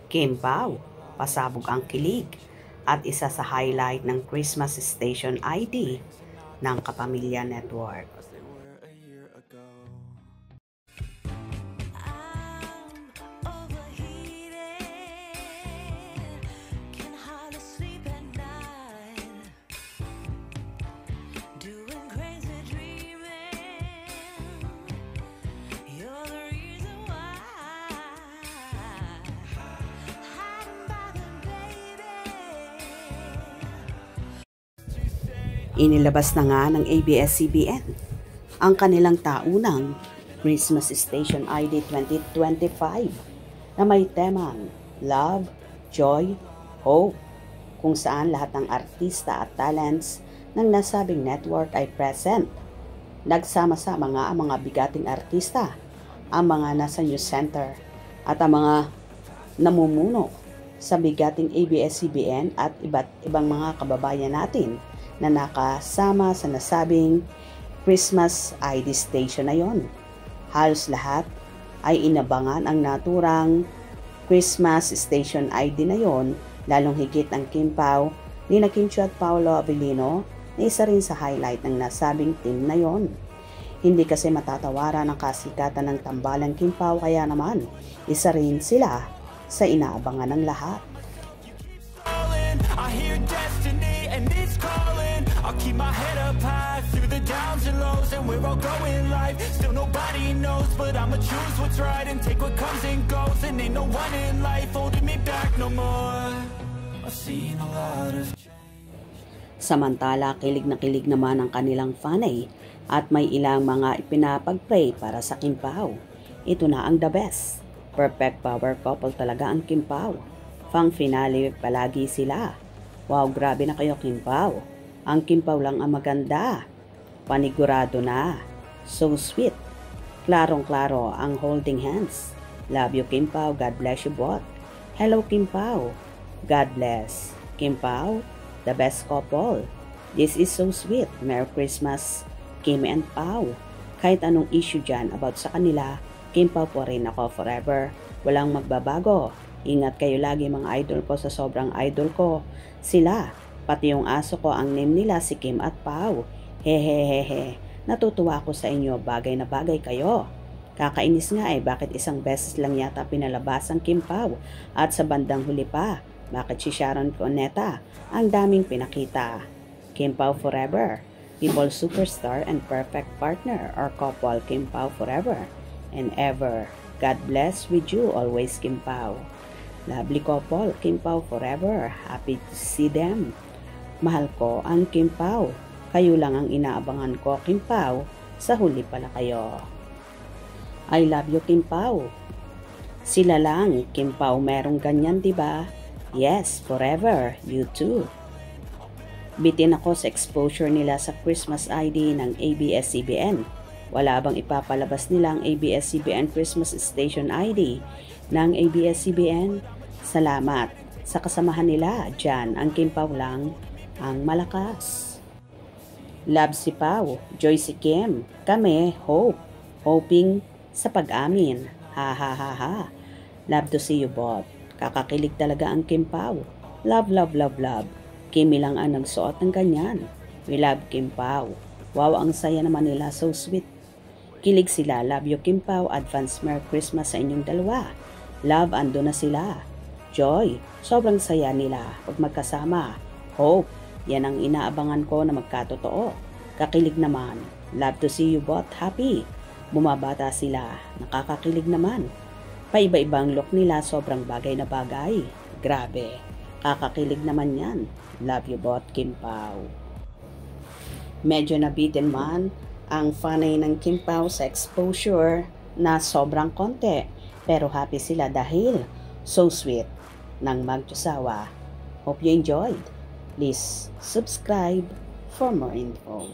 Kim Pao, pasabog ang kilig at isa sa highlight ng Christmas Station ID ng Kapamilya Network. Inilabas na nga ng ABS-CBN ang kanilang taunang Christmas Station ID 2025 na may temang Love, Joy, Hope, kung saan lahat ng artista at talents ng nasabing network ay present. Nagsama-sama nga ang mga bigating artista, ang mga nasa news center at ang mga namumuno sa bigating ABS-CBN at iba't ibang mga kababayan natin na nakasama sa nasabing Christmas ID station na yon. Halos lahat ay inabangan ang naturang Christmas Station ID na yon, lalong higit ang Kim Pao ni Kim Chiu at Paolo Abilino na isa rin sa highlight ng nasabing team na yon. Hindi kasi matatawaran ang kasikatan ng tambalang Kim Pao, kaya naman isa rin sila sa inaabangan ng lahat. I'll keep my head up high through the downs and lows, and we're all going live. Still nobody knows, but I'ma choose what's right and take what comes and goes. And ain't no one in life holding me back no more. I've seen a lot of change. Samantala, kilig na kilig naman ang kanilang fanay at may ilang mga ipinapag-pray para sa Kim Pao. Ito na ang the best. Perfect power couple talaga ang Kim Pao. Pang finale palagi sila. Wow, grabe na kayo Kim Pao. Ang Kim Pao lang ang maganda. Panigurado na. So sweet. Klarong-klaro ang holding hands. Love you Kim Pao. God bless you both. Hello Kim Pao. God bless. Kim Pao, the best couple. This is so sweet. Merry Christmas, Kim and Pao. Kahit anong issue dyan about sa kanila, Kim Pao po rin ako forever. Walang magbabago. Ingat kayo lagi mga idol ko, sa sobrang idol ko. Sila. Pati yung aso ko, ang name nila si Kim at Pao. Hehehehe. Natutuwa ako sa inyo, bagay na bagay kayo. Kakainis nga bakit isang beses lang yata pinalabas ang Kim Pao at sa bandang huli pa, bakit si Sharon Cuneta ang daming pinakita. Kim Pao forever. People superstar and perfect partner or couple. Kim Pao forever and ever. God bless with you always Kim Pao. Lovely couple, Kim Pao forever. Happy to see them. Mahal ko ang Kim Pao. Kayo lang ang inaabangan ko, Kim Pao. Sa huli pala kayo. I love you, Kim Pao. Sila lang, Kim Pao, merong ganyan, diba? Yes, forever. You too. Bitin ako sa exposure nila sa Christmas ID ng ABS-CBN. Wala bang ipapalabas nilang ABS-CBN Christmas Station ID ng ABS-CBN? Salamat sa kasamahan nila. Diyan, ang Kim Pao lang ang malakas. Love si Pao, Joy si Kim, kami, Hope, hoping sa pag-amin. Ha ha ha ha. Love to see you both. Kakakilig talaga ang Kim Pao. Love, love, love, love. Kimi lang ang nagsuot ng ganyan. We love Kim Pao. Wow, ang saya naman nila, so sweet. Kilig sila. Love you Kim Pao. Advance Merry Christmas sa inyong dalawa. Love, ando na sila. Joy, sobrang saya nila pag magkasama. Hope, yan ang inaabangan ko na magkatotoo. Kakilig naman. Love to see you both happy. Bumabata sila. Nakakakilig naman. Paiba-ibang look nila, sobrang bagay na bagay. Grabe. Kakakilig naman yan. Love you both, Kim Pao. Medyo nabitin man ang fanay ng Kim Pao sa exposure na sobrang konti. Pero happy sila dahil so sweet ng magjosawa. Hope you enjoyed. Please subscribe for more info.